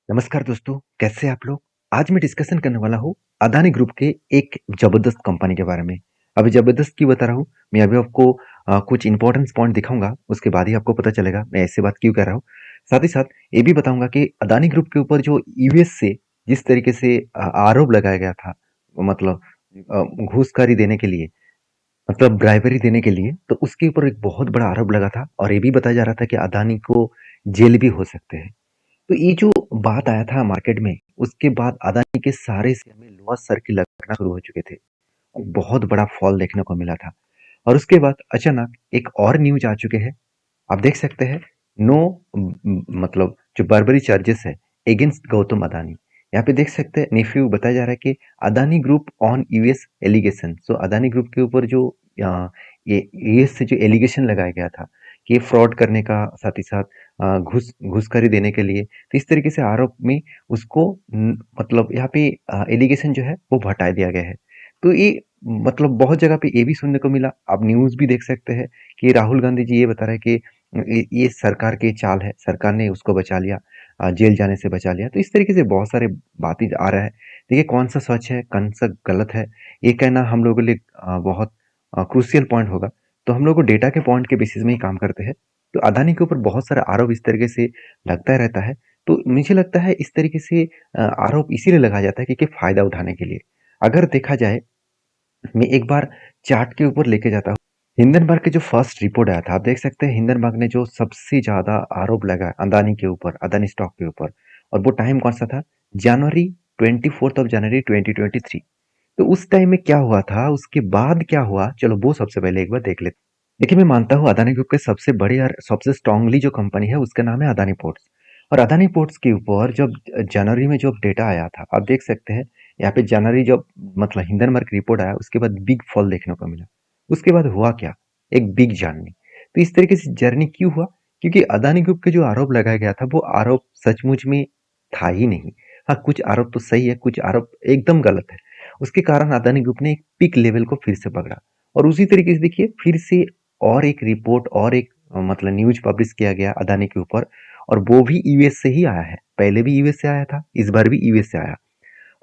नमस्कार दोस्तों, कैसे हैं आप लोग? आज मैं डिस्कशन करने वाला हूँ अदानी ग्रुप के एक ज़बरदस्त कंपनी के बारे में। अभी ज़बरदस्त क्यों बता रहा हूँ, मैं अभी आपको कुछ इंपॉर्टेंट पॉइंट दिखाऊँगा, उसके बाद ही आपको पता चलेगा मैं ऐसे बात क्यों कर रहा हूँ। साथ ही साथ ये भी बताऊँगा कि अदानी ग्रुप के ऊपर जो यूएस से जिस तरीके से आरोप लगाया गया था, मतलब घूसखोरी देने के लिए, मतलब ब्राइबरी देने के लिए, तो उसके ऊपर एक बहुत बड़ा आरोप लगा था और ये भी बताया जा रहा था कि अदानी को जेल भी हो सकते हैं। तो ये जो बात आया था मार्केट में, उसके बाद अदानी के सारे शेयर में लोअर सर्किल लगना शुरू हो चुके थे और बहुत बड़ा फॉल देखने को मिला था। और उसके बाद अचानक एक और न्यूज आ चुके हैं। आप देख सकते हैं, नो मतलब जो बर्बरी चार्जेस है अगेंस्ट गौतम अदानी। यहाँ पे देख सकते हैं नेफ्यू बताया जा रहा है कि Adani group on US allegation. So Adani group के ऊपर जो ये यूएस से जो एलिगेशन लगाया गया था कि फ्रॉड करने का, साथ ही साथ घूसखोरी देने के लिए, तो इस तरीके से आरोप में उसको मतलब यहाँ पे एलिगेशन जो है वो हटा दिया गया है। तो ये मतलब बहुत जगह पे ये भी सुनने को मिला। आप न्यूज़ भी देख सकते हैं कि राहुल गांधी जी ये बता रहे हैं कि ये सरकार की चाल है, सरकार ने उसको बचा लिया, जेल जाने से बचा लिया। तो इस तरीके से बहुत सारे बातें आ रहा है। देखिए कौन सा सच है, कौन सा गलत है, ये कहना हम लोगों के लिए बहुत क्रूशियल पॉइंट होगा। तो हम लोग को डेटा के पॉइंट के बेसिस में ही काम करते हैं। तो अदानी के ऊपर बहुत सारा आरोप इस तरीके से लगता रहता है। तो मुझे लगता है इस तरीके से आरोप इसीलिए लगाया जाता है क्योंकि फायदा उठाने के लिए। अगर देखा जाए, मैं एक बार चार्ट के ऊपर लेके जाता हूँ। हिंडनबर्ग के जो फर्स्ट रिपोर्ट आया था, आप देख सकते हैं हिंडनबर्ग ने जो सबसे ज्यादा आरोप लगाया अदानी के ऊपर, अदानी स्टॉक के ऊपर, और वो टाइम कौन सा था? जनवरी 24 ऑफ जनवरी 2023। तो उस टाइम में क्या हुआ था, उसके बाद क्या हुआ, चलो वो सबसे पहले एक बार देख लेते हैं। देखिए, मैं मानता हूँ अदानी ग्रुप के सबसे बड़ी और सबसे स्ट्रांगली जो कंपनी है उसका नाम है अदानी पोर्ट्स। और अदानी पोर्ट्स के ऊपर जब जनवरी में जो डेटा आया था, आप देख सकते हैं यहाँ पे जनवरी जब मतलब हिंडनबर्ग रिपोर्ट आया, उसके बाद बिग फॉल देखने को मिला। उसके बाद हुआ क्या? एक बिग जर्नी। तो इस तरीके से जर्नी क्यों हुआ? क्योंकि अदानी ग्रुप के जो आरोप लगाया गया था वो आरोप सचमुच में था ही नहीं। हाँ, कुछ आरोप तो सही है, कुछ आरोप एकदम गलत है। उसके कारण अदानी ग्रुप ने एक पीक लेवल को फिर से पकड़ा। और उसी तरीके से देखिए फिर से और एक रिपोर्ट और एक मतलब न्यूज पब्लिश किया गया अदानी के ऊपर, और वो भी यूएस से ही आया है। पहले भी यूएस से आया था, इस बार भी यूएस से आया,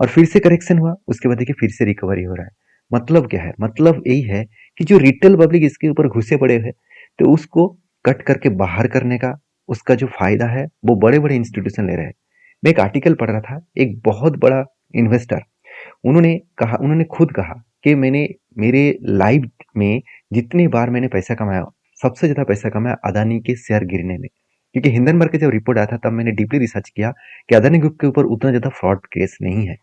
और फिर से करेक्शन हुआ। उसके बाद देखिए फिर से रिकवरी हो रहा है। मतलब क्या है? मतलब यही है कि जो रिटेल पब्लिक इसके ऊपर घुसे पड़े हैं, तो उसको कट करके बाहर करने का उसका जो फायदा है वो बड़े बड़े इंस्टीट्यूशन ले रहे हैं। मैं एक आर्टिकल पढ़ रहा था, एक बहुत बड़ा इन्वेस्टर, उन्होंने खुद कहा कि मैंने मेरे लाइफ में जितनी बार मैंने पैसा कमाया, सबसे ज्यादा पैसा कमाया अदानी के शेयर गिरने में। क्योंकि हिंडनबर्ग का जब रिपोर्ट आया था तब मैंने डीपली रिसर्च किया कि अदानी ग्रुप के ऊपर उतना ज्यादा फ्रॉड केस नहीं है।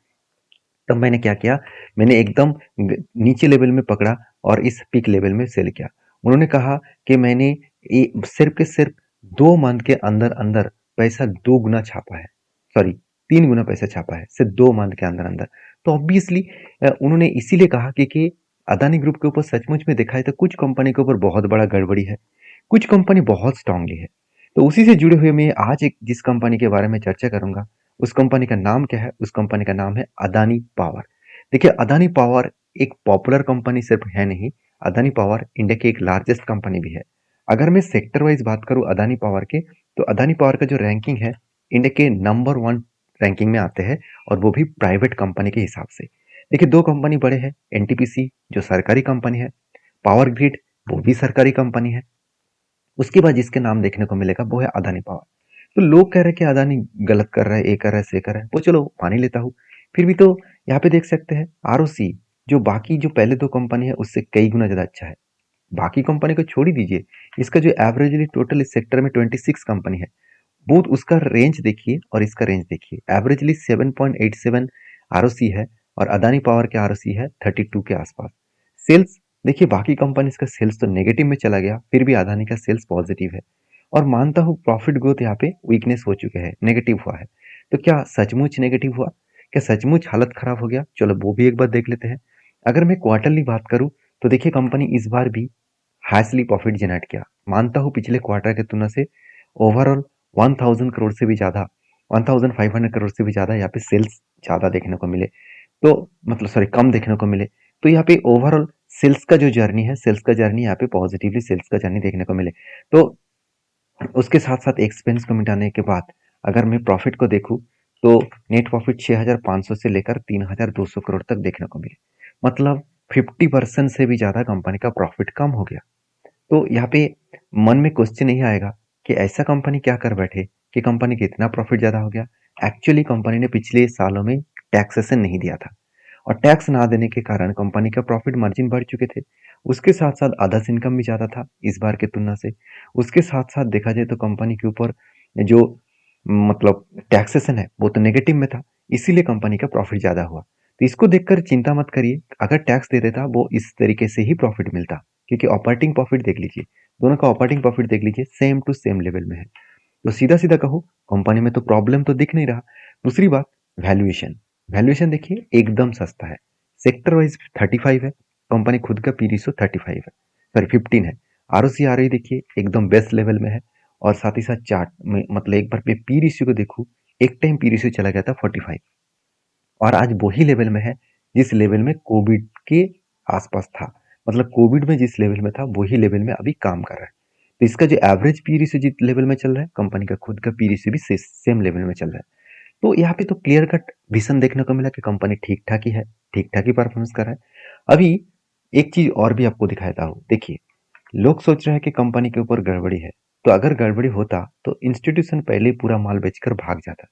तब मैंने क्या किया, मैंने एकदम नीचे लेवल में पकड़ा और इस पीक लेवल में सेल किया। उन्होंने कहा कि मैंने सिर्फ के सिर्फ 2 मंथ के अंदर अंदर पैसा 2 गुना छापा है, सॉरी 3 गुना पैसा छापा है सिर्फ 2 मंथ के अंदर अंदर। तो ऑब्वियसली उन्होंने इसीलिए कहा कि अदानी ग्रुप के ऊपर सचमुच में देखा है तो कुछ कंपनी के ऊपर बहुत बड़ा गड़बड़ी है, कुछ कंपनी बहुत स्ट्रांगली है। तो उसी से जुड़े हुए मैं आज एक जिस कंपनी के बारे में चर्चा करूंगा, उस कंपनी का नाम क्या है? उस कंपनी का नाम है अदानी पावर। देखिए अदानी पावर एक पॉपुलर कंपनी सिर्फ है नहीं, अदानी पावर इंडिया की एक लार्जेस्ट कंपनी भी है। अगर मैं सेक्टर वाइज बात करूं अदानी पावर के, तो अदानी पावर का जो रैंकिंग है इंडिया के नंबर 1 रैंकिंग में आते हैं, और वो भी प्राइवेट कंपनी के हिसाब से। देखिए दो कंपनी बड़े हैं, एनटीपीसी जो सरकारी कंपनी है, पावर ग्रिड वो भी सरकारी कंपनी है। उसके बाद जिसके नाम देखने को मिलेगा वो है अदानी पावर। तो लोग कह रहे हैं कि अदानी गलत कर रहा है, ये कर रहा है, से कर रहा है, वो चलो मान ही लेता हूँ। फिर भी तो यहाँ पे देख सकते हैं आरओसी, जो बाकी जो पहले दो कंपनी है उससे कई गुना ज्यादा अच्छा है। बाकी कंपनी को छोड़ ही दीजिए, इसका जो एवरेजली टोटल इस सेक्टर में 26 कंपनी है, वो उसका रेंज देखिए और इसका रेंज देखिए। एवरेजली 7.87 आरओसी है, और अदानी पावर के आरओसी है 32 के आसपास। सेल्स देखिए, बाकी कंपनीज का सेल्स तो नेगेटिव में चला गया, फिर भी अदानी का सेल्स पॉजिटिव है। और मानता हूँ प्रॉफिट ग्रोथ यहाँ पे वीकनेस हो चुके हैं, नेगेटिव हुआ है। तो क्या सचमुच नेगेटिव हुआ? क्या सचमुच हालत खराब हो गया? चलो वो भी एक बार देख लेते हैं। अगर मैं क्वार्टरली बात करूं, तो देखिए कंपनी इस बार भी हैसली प्रॉफिट जनरेट किया। मानता हूँ पिछले क्वार्टर की तुलना से ओवरऑल 1000 करोड़ से भी ज्यादा, 1500 करोड़ से भी ज्यादा यहाँ पे सेल्स ज्यादा देखने को मिले। तो मतलब सॉरी कम देखने को मिले। तो यहाँ पे ओवरऑल सेल्स का जो जर्नी है, सेल्स का जर्नी यहाँ पे पॉजिटिवली सेल्स का जर्नी देखने को मिले। तो उसके साथ साथ एक्सपेंस को मिटाने के बाद अगर मैं प्रॉफिट को देखूं, तो नेट प्रॉफिट 6,500 से लेकर 3,200 करोड़ तक देखने को मिले। मतलब 50% से भी ज़्यादा कंपनी का प्रॉफिट कम हो गया। तो यहाँ पे मन में क्वेश्चन नहीं आएगा कि ऐसा कंपनी क्या कर बैठे कि कंपनी का इतना प्रॉफिट ज़्यादा हो गया। एक्चुअली कंपनी ने पिछले सालों में टैक्सेशन नहीं दिया था और टैक्स ना देने के कारण कंपनी का प्रॉफिट मार्जिन बढ़ चुके थे। उसके साथ साथ अदर्स इनकम भी ज़्यादा था इस बार के तुलना से। उसके साथ साथ देखा जाए तो कंपनी के ऊपर जो मतलब टैक्सेशन है वो तो नेगेटिव में था, इसीलिए कंपनी का प्रॉफिट ज़्यादा हुआ। तो इसको देखकर चिंता मत करिए, अगर टैक्स दे देता वो इस तरीके से ही प्रॉफिट मिलता, क्योंकि ऑपरेटिंग प्रॉफिट देख लीजिए, दोनों का ऑपरेटिंग प्रॉफिट देख लीजिए, सेम टू सेम लेवल में है। तो सीधा सीधा कहो कंपनी में तो प्रॉब्लम तो दिख नहीं रहा। दूसरी बात, वैल्यूएशन। वैल्यूएशन देखिए एकदम सस्ता है, सेक्टर वाइज 35 है, कंपनी खुद का पी रेशियो 35 है, सॉरी 15 है। आरओसी आर देखिए एकदम बेस्ट लेवल में है। और साथ ही साथ चार्ट में मतलब एक बार पी रेशियो को देखूं, एक टाइम पी रेशियो चला गया था 45 और आज वही लेवल में है जिस लेवल में कोविड के आसपास था। मतलब कोविड में जिस लेवल में था वही लेवल में अभी काम कर रहा है। तो इसका जो एवरेज पी रेशियो जिस लेवल में चल रहा है, कंपनी का खुद का पी रेशियो भी सेम लेवल में चल रहा है। तो यहाँ पे तो क्लियर कट विजन देखने को मिला कि कंपनी ठीक ठाक ही है, ठीक ठाक ही परफॉर्मेंस कर रहा है। अभी एक चीज और भी आपको दिखाता हूँ, देखिए लोग सोच रहे हैं कि कंपनी के ऊपर गड़बड़ी है, तो अगर गड़बड़ी होता तो इंस्टीट्यूशन पहले ही पूरा माल बेचकर भाग जाता।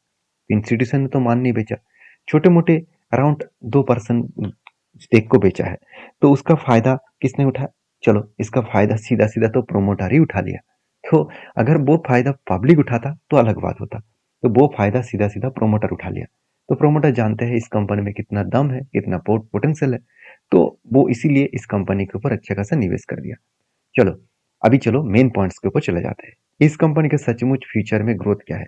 इंस्टीट्यूशन ने तो माल नहीं बेचा, छोटे मोटे अराउंड 2% स्टेक को बेचा है। तो उसका फायदा किसने उठाया? चलो इसका फायदा सीधा सीधा तो प्रोमोटर ही उठा लिया। तो अगर वो फायदा पब्लिक उठाता तो अलग बात होता, तो वो फायदा सीधा सीधा प्रोमोटर उठा लिया। तो प्रोमोटर जानते हैं इस कंपनी में कितना दम है, कितना पोटेंशियल है, तो वो इसीलिए इस कंपनी के ऊपर अच्छा खासा निवेश कर दिया। चलो अभी चलो मेन पॉइंट्स के ऊपर चले जाते हैं। इस कंपनी का सचमुच फ्यूचर में ग्रोथ क्या है?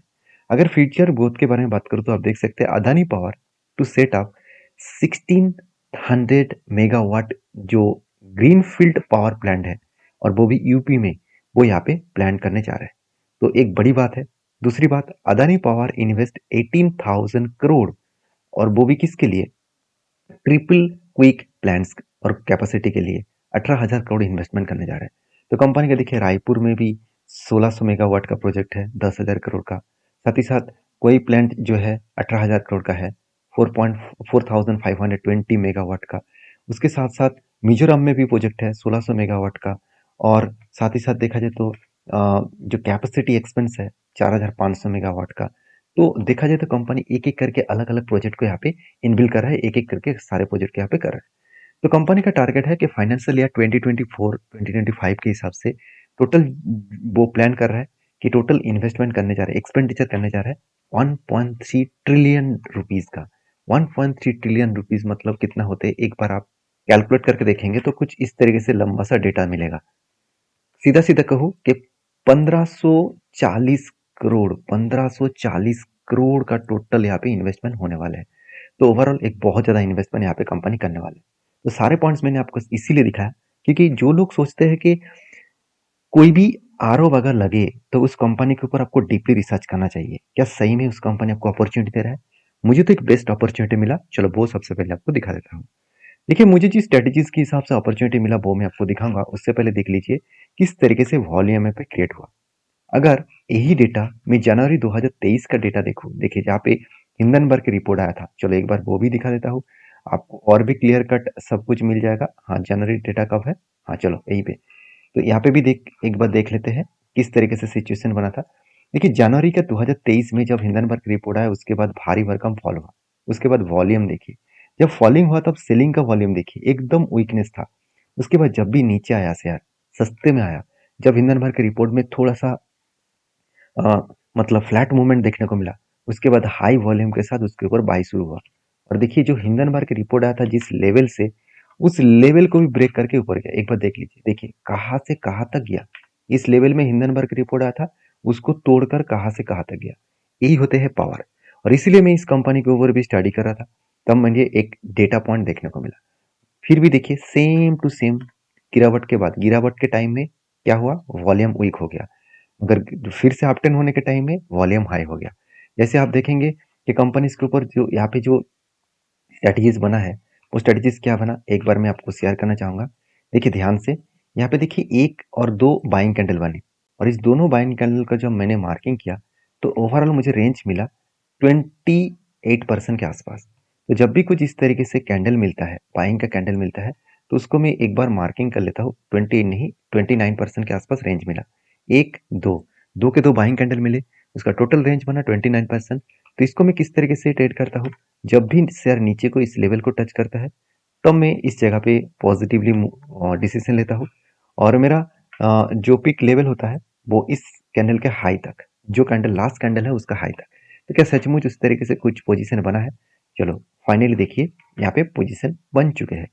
अगर फ्यूचर ग्रोथ के बारे में बात करूं तो आप देख सकते हैं Adani power to set up 1600 megawatt जो ग्रीनफील्ड पावर प्लांट है, और वो भी यूपी में, वो यहाँ पे प्लान करने जा रहे हैं। तो एक बड़ी बात है। दूसरी बात, अदानी पावर इन्वेस्ट 18,000 करोड़, और वो भी किसके लिए? ट्रिपल क्विक प्लांट्स और कैपेसिटी के लिए 18,000 करोड़ इन्वेस्टमेंट करने जा रहे हैं। तो कंपनी का देखिए रायपुर में भी 1600 मेगावाट का प्रोजेक्ट है 10,000 करोड़ का। साथ ही साथ कोई प्लांट जो है 18,000 करोड़ का है 4,4520 मेगावाट का। उसके साथ साथ मिजोरम में भी प्रोजेक्ट है 1600 मेगावाट का। और साथ ही साथ देखा जाए तो जो कैपेसिटी एक्सपेंस है 4,500 मेगावाट का। तो देखा जाए तो कंपनी एक एक करके अलग अलग प्रोजेक्ट को यहाँ पे इनबिल्ड कर रहा है, एक एक करके सारे प्रोजेक्ट यहाँ पे कर रहा है। तो कंपनी का टारगेट है कि फाइनेंशियल ईयर 2024-2025 के हिसाब से टोटल वो प्लान कर रहा है कि टोटल इन्वेस्टमेंट करने जा रहा है, एक्सपेंडिचर करने जा रहा है 1.3 ट्रिलियन रुपीज का। 1.3 ट्रिलियन रुपीज मतलब कितना होते हैं, एक बार आप कैलकुलेट करके देखेंगे तो कुछ इस तरीके से लंबा सा डेटा मिलेगा। सीधा सीधा कहूँ कि 1540 करोड़ का टोटल यहाँ पे इन्वेस्टमेंट होने वाला है। तो ओवरऑल एक बहुत ज़्यादा इन्वेस्टमेंट यहाँ पे कंपनी करने वाली है। तो सारे पॉइंट्स मैंने आपको इसीलिए दिखाया क्योंकि जो लोग सोचते हैं कि कोई भी आरओ अगर लगे तो उस कंपनी के ऊपर आपको डीपली रिसर्च करना चाहिए, क्या सही में उस कंपनी आपको अपॉर्चुनिटी दे रहा है। मुझे तो एक बेस्ट अपॉर्चुनिटी मिला, चलो वो सबसे पहले आपको दिखा देता हूँ। देखिए मुझे जिस स्ट्रेटेजीज के हिसाब से अपॉर्चुनिटी मिला वो मैं आपको दिखाऊंगा, उससे पहले देख लीजिए किस तरीके से वॉल्यूम यहाँ पे क्रिएट हुआ। अगर यही डेटा मैं जनवरी 2023 का डेटा देखूं, देखिए जहाँ पे हिंडनबर्ग की रिपोर्ट आया था, चलो एक बार वो भी दिखा देता हूँ आपको, और भी क्लियर कट सब कुछ मिल जाएगा। हाँ जनवरी डेटा कब है, हाँ चलो यही पे, तो यहाँ पे भी एक बार देख लेते हैं किस तरीके से सिचुएशन बना था। देखिए जनवरी का 2023 में जब हिंडनबर्ग की रिपोर्ट आया उसके बाद भारी भरकम फॉल हुआ। उसके बाद वॉल्यूम देखिए, जब फॉलिंग हुआ तब सेलिंग का वॉल्यूम देखिए एकदम वीकनेस था। उसके बाद जब भी नीचे आया शेयर सस्ते में आया, जब हिंडनबर्ग की रिपोर्ट में थोड़ा सा मतलब फ्लैट मूवमेंट देखने को मिला, उसके बाद हाई वॉल्यूम के साथ उसके ऊपर बाई शुरू हुआ। और देखिए जो हिंडनबर्ग की रिपोर्ट आया था जिस लेवल से, उस लेवल को भी ब्रेक करके ऊपर गया। एक बार देख लीजिए, देखिए कहाँ से कहाँ तक गया। इस लेवल में हिंडनबर्ग की रिपोर्ट आया था, उसको तोड़कर कहाँ से कहाँ तक गया। यही होते हैं पावर। और इसीलिए मैं इस कंपनी के ऊपर भी स्टडी कर रहा था, तब मुझे एक डेटा पॉइंट देखने को मिला। फिर भी देखिए सेम टू सेम गिरावट के बाद, गिरावट के टाइम में क्या हुआ, वॉल्यूम वीक हो गया। अगर फिर से अपटर्न होने के टाइम में वॉल्यूम हाई हो गया। जैसे आप देखेंगे कि कंपनीज के ऊपर जो यहाँ पे जो स्ट्रेटजीज बना है, वो स्ट्रेटजीज क्या बना एक बार मैं आपको शेयर करना चाहूंगा। देखिए ध्यान से, यहाँ पे देखिए एक और दो बाइंग कैंडल बनी, और इस दोनों बाइंग कैंडल का जब मैंने मार्किंग किया तो ओवरऑल मुझे रेंज मिला 28% के आसपास। तो जब भी कुछ इस तरीके से कैंडल मिलता है, बाइंग का कैंडल मिलता है, तो उसको मैं एक बार मार्किंग कर लेता हूँ। 20 नहीं, 29% के आसपास रेंज मिला। एक, दो के दो बाइंग कैंडल मिले, उसका टोटल रेंज बना 29%। तो इसको मैं किस तरीके से ट्रेड करता हूँ, जब भी शेयर नीचे को इस लेवल को टच करता है, तब मैं इस जगह पे पॉजिटिवली डिसीजन लेता हूँ। और मेरा जो पिक लेवल होता है वो इस कैंडल के हाई तक, जो कैंडल लास्ट कैंडल है उसका हाई तक। तो क्या सचमुच उस तरीके से कुछ पोजीशन बना है? चलो फाइनली देखिए, यहाँ पे पोजीशन बन चुके हैं।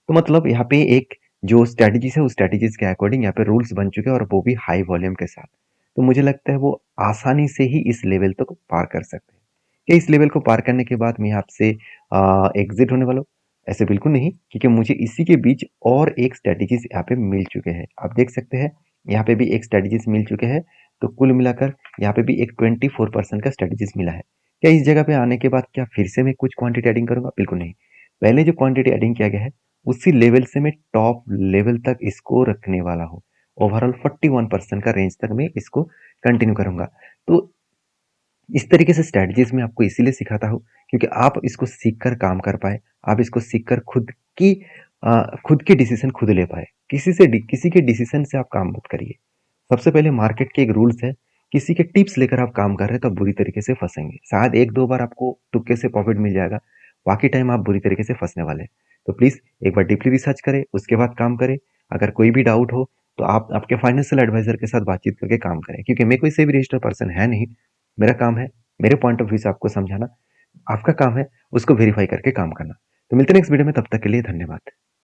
तो मतलब यहाँ पे एक जो स्ट्रेटजीज है उस स्ट्रेटजीज के अकॉर्डिंग यहाँ पे रूल्स बन चुके हैं, और वो भी हाई वॉल्यूम के साथ। तो मुझे लगता है वो आसानी से ही इस लेवल तक पार कर सकते हैं। क्या इस लेवल को पार करने के बाद मैं आपसे एग्जिट होने वाला हूँ? ऐसे बिल्कुल नहीं, क्योंकि मुझे इसी के बीच और एक स्ट्रेटजीज यहाँ पे मिल चुके हैं। आप देख सकते हैं यहाँ पे भी एक स्ट्रेटजीज मिल चुके हैं। तो कुल मिलाकर यहाँ पे भी एक 24% का स्ट्रेटजीज मिला है। क्या इस जगह पे आने के बाद क्या फिर से मैं कुछ क्वांटिटी एडिंग करूंगा? बिल्कुल नहीं। पहले जो क्वांटिटी एडिंग किया गया है उसी लेवल से मैं टॉप लेवल तक इसको रखने वाला हूँ। ओवरऑल 41% का रेंज तक मैं इसको कंटिन्यू करूंगा। तो इस तरीके से स्ट्रेटजीज मैं आपको इसीलिए सिखाता हूँ क्योंकि आप इसको सीख कर काम कर पाए, आप इसको सीख कर की खुद के डिसीजन खुद ले पाए। किसी के डिसीजन से आप काम मत करिए। सबसे पहले मार्केट के एक रूल्स है, किसी के टिप्स लेकर आप काम कर रहे हैं तो आप बुरी तरीके से फंसेंगे। शायद एक दो बार आपको तुक्के से प्रॉफिट मिल जाएगा, बाकी टाइम आप बुरी तरीके से फंसने वाले हैं। तो प्लीज एक बार डीपली रिसर्च करें, उसके बाद काम करें। अगर कोई भी डाउट हो तो आप आपके फाइनेंशियल एडवाइजर के साथ बातचीत करके काम करें, क्योंकि मैं कोई से भी रजिस्टर्ड पर्सन है नहीं। मेरा काम है मेरे पॉइंट ऑफ व्यू से आपको समझाना, आपका काम है उसको वेरीफाई करके काम करना। तो मिलते हैं नेक्स्ट वीडियो में, तब तक के लिए धन्यवाद।